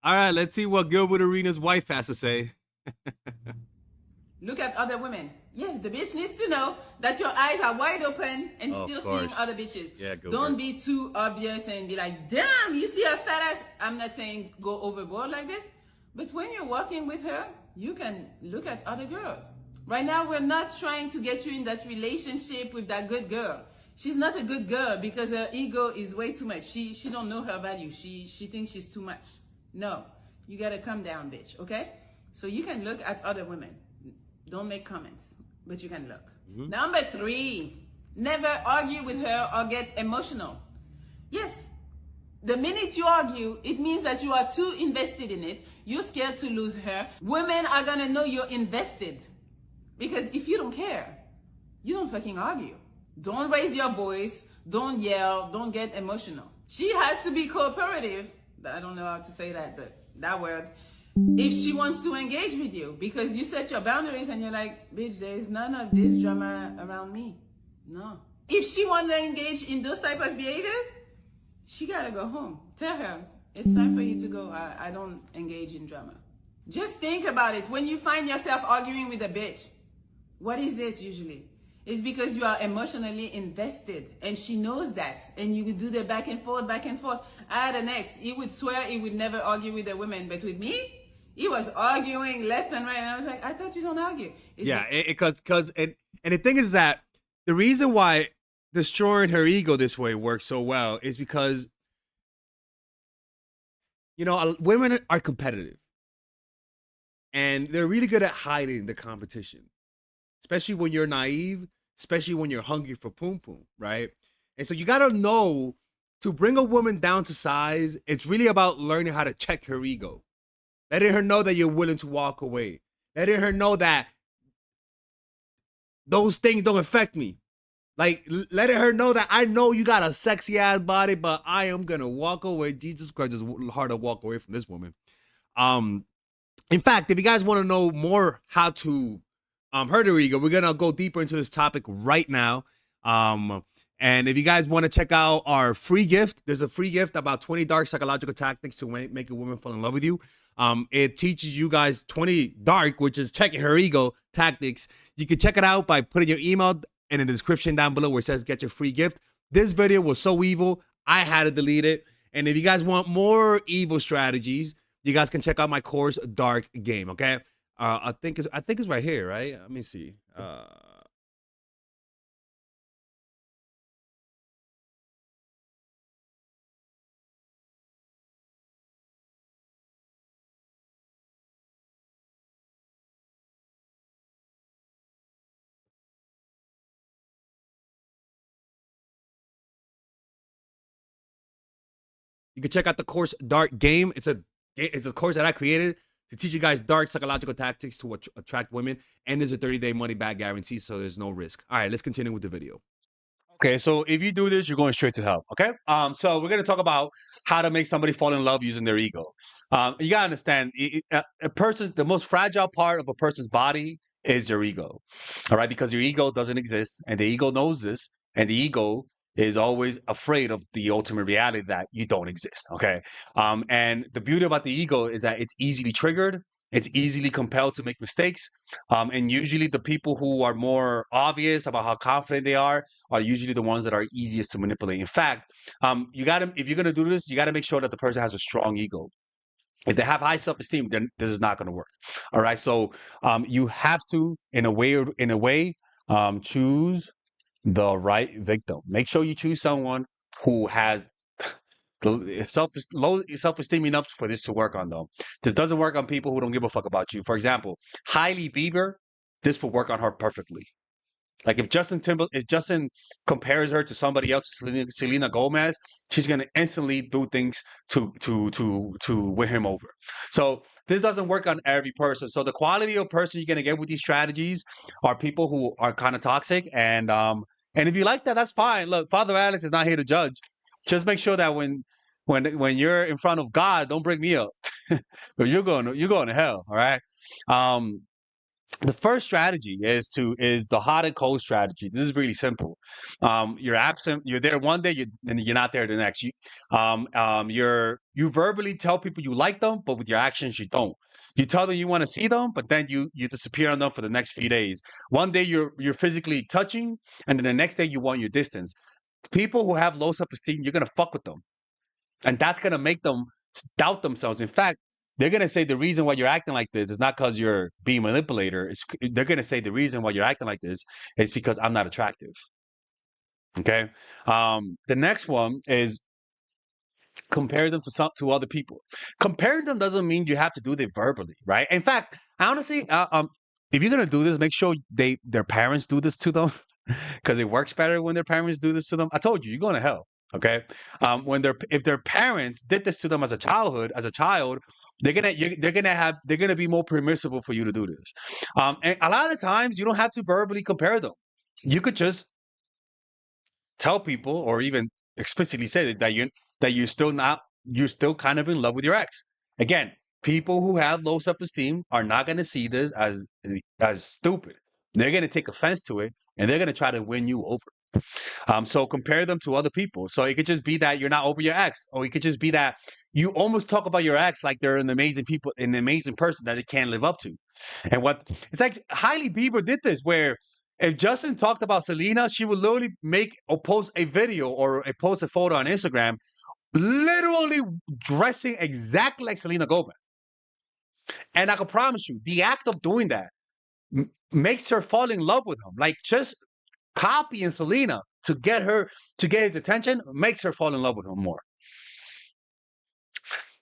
All right, let's see what Gilbert Arenas' wife has to say. Look at other women. Yes, the bitch needs to know that your eyes are wide open and Oh, still of seeing course. other bitches. Yeah, Gilbert. Don't be too obvious and be like, damn, you see a fat ass. I'm not saying go overboard like this, but when you're walking with her, you can look at other girls. Right now, we're not trying to get you in that relationship with that good girl. She's not a good girl because her ego is way too much. She don't know her value. She thinks she's too much. No, you gotta come down, bitch. Okay? So you can look at other women. Don't make comments, but you can look. Number 3, never argue with her or get emotional. Yes, the minute you argue, it means that you are too invested in it. You're scared to lose her. Women are gonna know you're invested. Because if you don't care, you don't fucking argue. Don't raise your voice. Don't yell. Don't get emotional. She has to be cooperative. I don't know how to say that, but that word. If she wants to engage with you, because you set your boundaries and you're like, bitch, there's none of this drama around me. No. If she wants to engage in those type of behaviors, she gotta go home. Tell her, it's time for you to go. I don't engage in drama. Just think about it. When you find yourself arguing with a bitch, what is it usually? It's because you are emotionally invested and she knows that. And you do the back and forth, back and forth. I had an ex, he would swear he would never argue with a woman, but with me, he was arguing left and right. And I was like, I thought you don't argue. Yeah, and the thing is that the reason why destroying her ego this way works so well is because, you know, women are competitive. And they're really good at hiding the competition, especially when you're naive, especially when you're hungry for poom poom, right? And so you got to know, to bring a woman down to size, it's really about learning how to check her ego. Letting her know that you're willing to walk away. Letting her know that those things don't affect me. Like, letting her know that I know you got a sexy ass body, but I am going to walk away. Jesus Christ, it's hard to walk away from this woman. In fact, if you guys want to know more how to hurt her ego, we're going to go deeper into this topic right now. And if you guys want to check out our free gift, there's a free gift about 20 dark psychological tactics to make a woman fall in love with you. It teaches you guys 20 dark, which is checking her ego tactics. You can check it out by putting your email in the description down below where it says get your free gift. This video was so evil, I had to delete it. And if you guys want more evil strategies, you guys can check out my course, Dark Game. Okay, I think it's right here, right? Let me see. You can check out the course Dark Game. It's a course that I created to teach you guys dark psychological tactics to attract women, and there's a 30-day money back guarantee, so there's no risk. All right, let's continue with the video. Okay, so if you do this, you're going straight to hell. Okay, so we're gonna talk about how to make somebody fall in love using their ego. You gotta understand, a person, the most fragile part of a person's body is your ego. All right, because your ego doesn't exist, and the ego knows this, and the ego is always afraid of the ultimate reality that you don't exist. Okay, and the beauty about the ego is that it's easily triggered. It's easily compelled to make mistakes. And usually the people who are more obvious about how confident they are usually the ones that are easiest to manipulate. In fact, if you're gonna do this, you gotta make sure that the person has a strong ego. If they have high self-esteem, then this is not gonna work. All right. So you have to, in a way, choose the right victim. Make sure you choose someone who has low self-esteem enough for this to work on them. This doesn't work on people who don't give a fuck about you. For example, Hailey Bieber, this will work on her perfectly. Like if Justin compares her to somebody else, Selena Gomez, she's gonna instantly do things to win him over. So this doesn't work on every person. So the quality of person you're gonna get with these strategies are people who are kind of toxic, and if you like that, that's fine. Look, Father Alex is not here to judge. Just make sure that when you're in front of God, don't bring me up, but you're going to hell. All right. The first strategy is the hot and cold strategy. This is really simple. You're absent. You're there one day, and you're not there the next. You verbally tell people you like them, but with your actions you don't. You tell them you want to see them, but then you disappear on them for the next few days. One day you're physically touching, and then the next day you want your distance. People who have low self-esteem, you're gonna fuck with them, and that's gonna make them doubt themselves. In fact, they're gonna say the reason why you're acting like this is not because you're being manipulator. They're gonna say the reason why you're acting like this is because I'm not attractive. Okay. The next one is compare them to other people. Comparing them doesn't mean you have to do it verbally, right? In fact, honestly, if you're gonna do this, make sure their parents do this to them because it works better when their parents do this to them. I told you, you're going to hell. Okay, if their parents did this to them as a child, they're gonna be more permissible for you to do this. And a lot of the times, you don't have to verbally compare them. You could just tell people, or even explicitly say that you're still kind of in love with your ex. Again, people who have low self-esteem are not going to see this as stupid. They're going to take offense to it, and they're going to try to win you over. So compare them to other people. So it could just be that you're not over your ex, or it could just be that you almost talk about your ex like they're an amazing person that they can't live up to. And it's like Hailey Bieber did this, where if Justin talked about Selena, she would literally make or post a video or post a photo on Instagram, literally dressing exactly like Selena Gomez. And I can promise you, the act of doing that makes her fall in love with him. Like, just copying Selena to get his attention makes her fall in love with him more.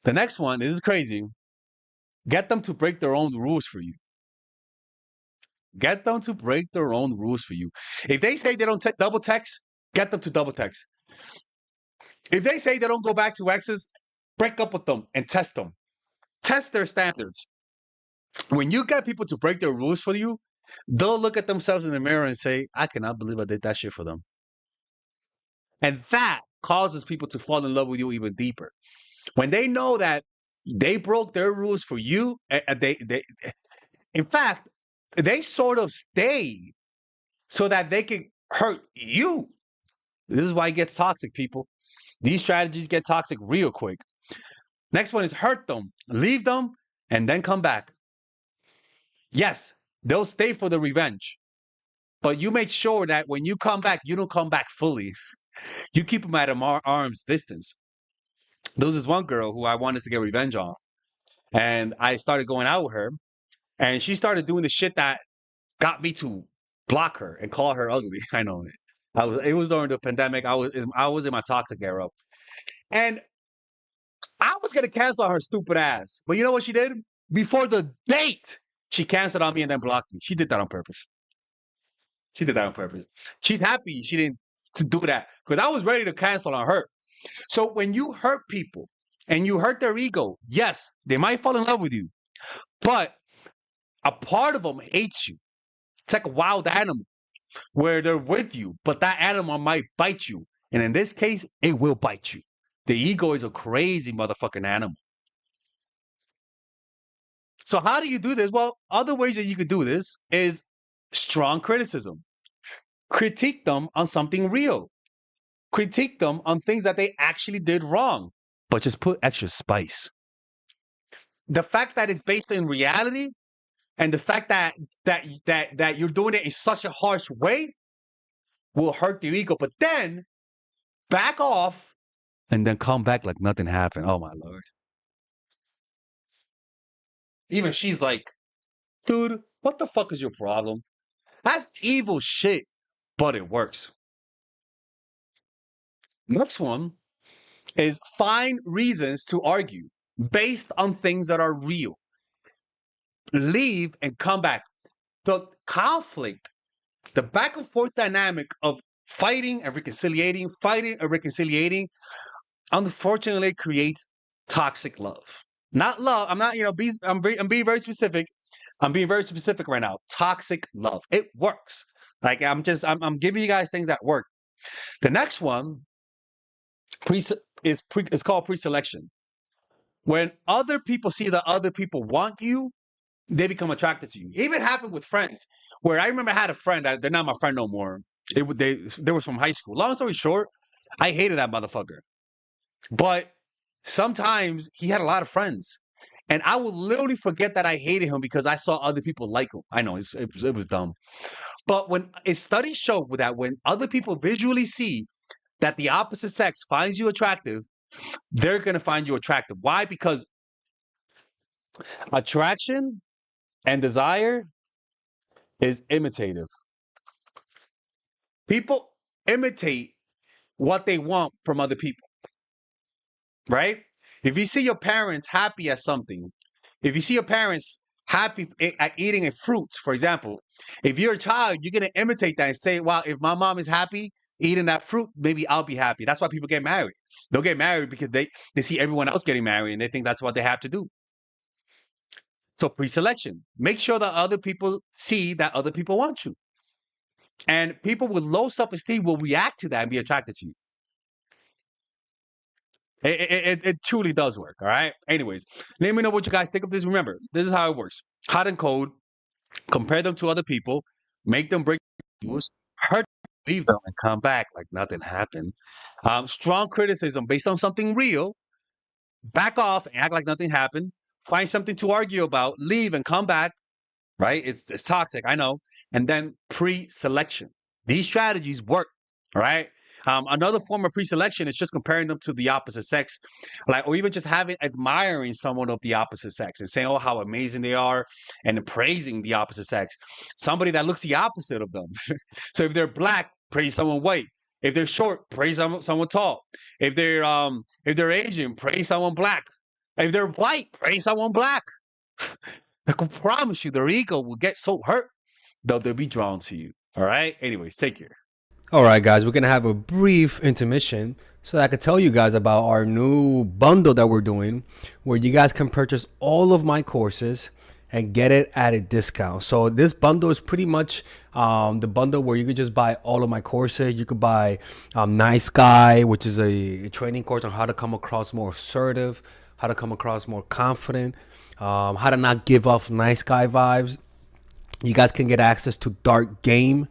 The next one, this is crazy. Get them to break their own rules for you. Get them to break their own rules for you. If they say they don't double text, get them to double text. If they say they don't go back to exes, break up with them and test them. Test their standards. When you get people to break their rules for you, they'll look at themselves in the mirror and say, I cannot believe I did that shit for them. And that causes people to fall in love with you even deeper. When they know that they broke their rules for you, in fact, they sort of stay so that they can hurt you. This is why it gets toxic, people. These strategies get toxic real quick. Next one is hurt them, leave them, and then come back. Yes, they'll stay for the revenge. But you make sure that when you come back, you don't come back fully. You keep them at arm's distance. There was this one girl who I wanted to get revenge on. And I started going out with her. And she started doing the shit that got me to block her and call her ugly. I know it. It was during the pandemic. I was in my toxic era. And I was gonna cancel on her stupid ass. But you know what she did? Before the date, she canceled on me and then blocked me. She did that on purpose. She's happy she didn't do that, because I was ready to cancel on her. So when you hurt people and you hurt their ego, yes, they might fall in love with you, but a part of them hates you. It's like a wild animal where they're with you, but that animal might bite you. And in this case, it will bite you. The ego is a crazy motherfucking animal. So how do you do this? Well, other ways that you could do this is strong criticism. Critique them on something real. Critique them on things that they actually did wrong, but just put extra spice. The fact that it's based in reality, and the fact that you're doing it in such a harsh way, will hurt your ego. But then back off and then come back like nothing happened. Oh my Lord. Even she's like, dude, what the fuck is your problem? That's evil shit, but it works. Next one is find reasons to argue based on things that are real. Leave and come back. The conflict, the back and forth dynamic of fighting and reconciliating, unfortunately creates toxic love. Not love. I'm not, I'm being very specific. I'm being very specific right now. Toxic love. It works. Like, I'm giving you guys things that work. The next one is called pre-selection. When other people see that other people want you, they become attracted to you. It even happened with friends, where I remember I had a friend. They're not my friend no more. They were from high school. Long story short, I hated that motherfucker. But sometimes he had a lot of friends, and I would literally forget that I hated him because I saw other people like him. I know it was dumb, but when a study showed that when other people visually see that the opposite sex finds you attractive, they're gonna find you attractive. Why? Because attraction and desire is imitative. People imitate what they want from other people, right? If you see your parents happy at something, if you see your parents happy at eating a fruit, for example, if you're a child, you're going to imitate that and say, wow, if my mom is happy eating that fruit, maybe I'll be happy. That's why people get married. They'll get married because they see everyone else getting married and they think that's what they have to do. So pre-selection, make sure that other people see that other people want you. And people with low self-esteem will react to that and be attracted to you. It truly does work. All right. Anyways, let me know what you guys think of this. Remember, this is how it works. Hot and cold, compare them to other people, make them break rules, hurt, leave them, and come back like nothing happened. Strong criticism based on something real, back off and act like nothing happened. Find something to argue about, leave and come back. Right? It's toxic, I know. And then pre-selection. These strategies work. All right. Another form of pre-selection is just comparing them to the opposite sex, like, or even just admiring someone of the opposite sex and saying, "Oh, how amazing they are," and praising the opposite sex. Somebody that looks the opposite of them. So if they're black, praise someone white. If they're short, praise someone tall. If they're Asian, praise someone black. If they're white, praise someone black. I can promise you, their ego will get so hurt they'll be drawn to you. All right. Anyways, take care. All right, guys, we're going to have a brief intermission so that I could tell you guys about our new bundle that we're doing where you guys can purchase all of my courses and get it at a discount. So this bundle is pretty much the bundle where you could just buy all of my courses. You could buy Nice Guy, which is a training course on how to come across more assertive, how to come across more confident, how to not give off nice guy vibes. You guys can get access to Dark Game,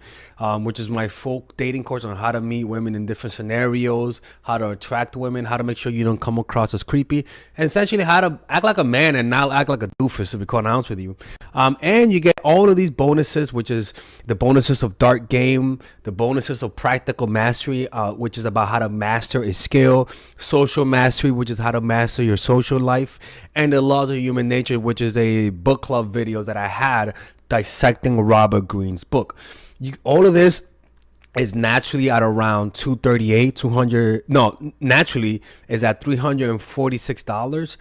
which is my full dating course on how to meet women in different scenarios, how to attract women, how to make sure you don't come across as creepy, and essentially how to act like a man and not act like a doofus, to be quite honest with you. And you get all of these bonuses, which is the bonuses of Dark Game, the bonuses of Practical Mastery, which is about how to master a skill, Social Mastery, which is how to master your social life, and the Laws of Human Nature, which is a book club video that I had dissecting Robert Greene's book. All of this is naturally at around naturally is at $346,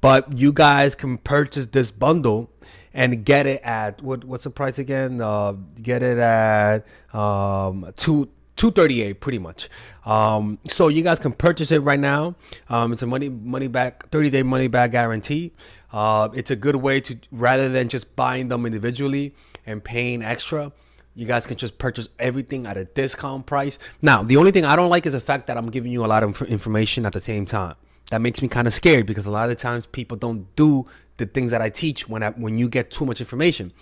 but you guys can purchase this bundle and get it at what's the price again? Get it at $238 pretty much. So you guys can purchase it right now. It's a money back 30-day money back guarantee. It's a good way to, rather than just buying them individually and paying extra, you guys can just purchase everything at a discount price. Now, the only thing I don't like is the fact that I'm giving you a lot of information at the same time. That makes me kind of scared because a lot of times people don't do the things that I teach when you get too much information.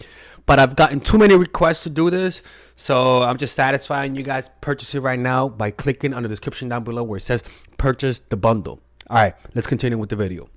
But I've gotten too many requests to do this, so I'm just satisfying you guys. Purchase it right now by clicking on the description down below where it says purchase the bundle. All right, let's continue with the video.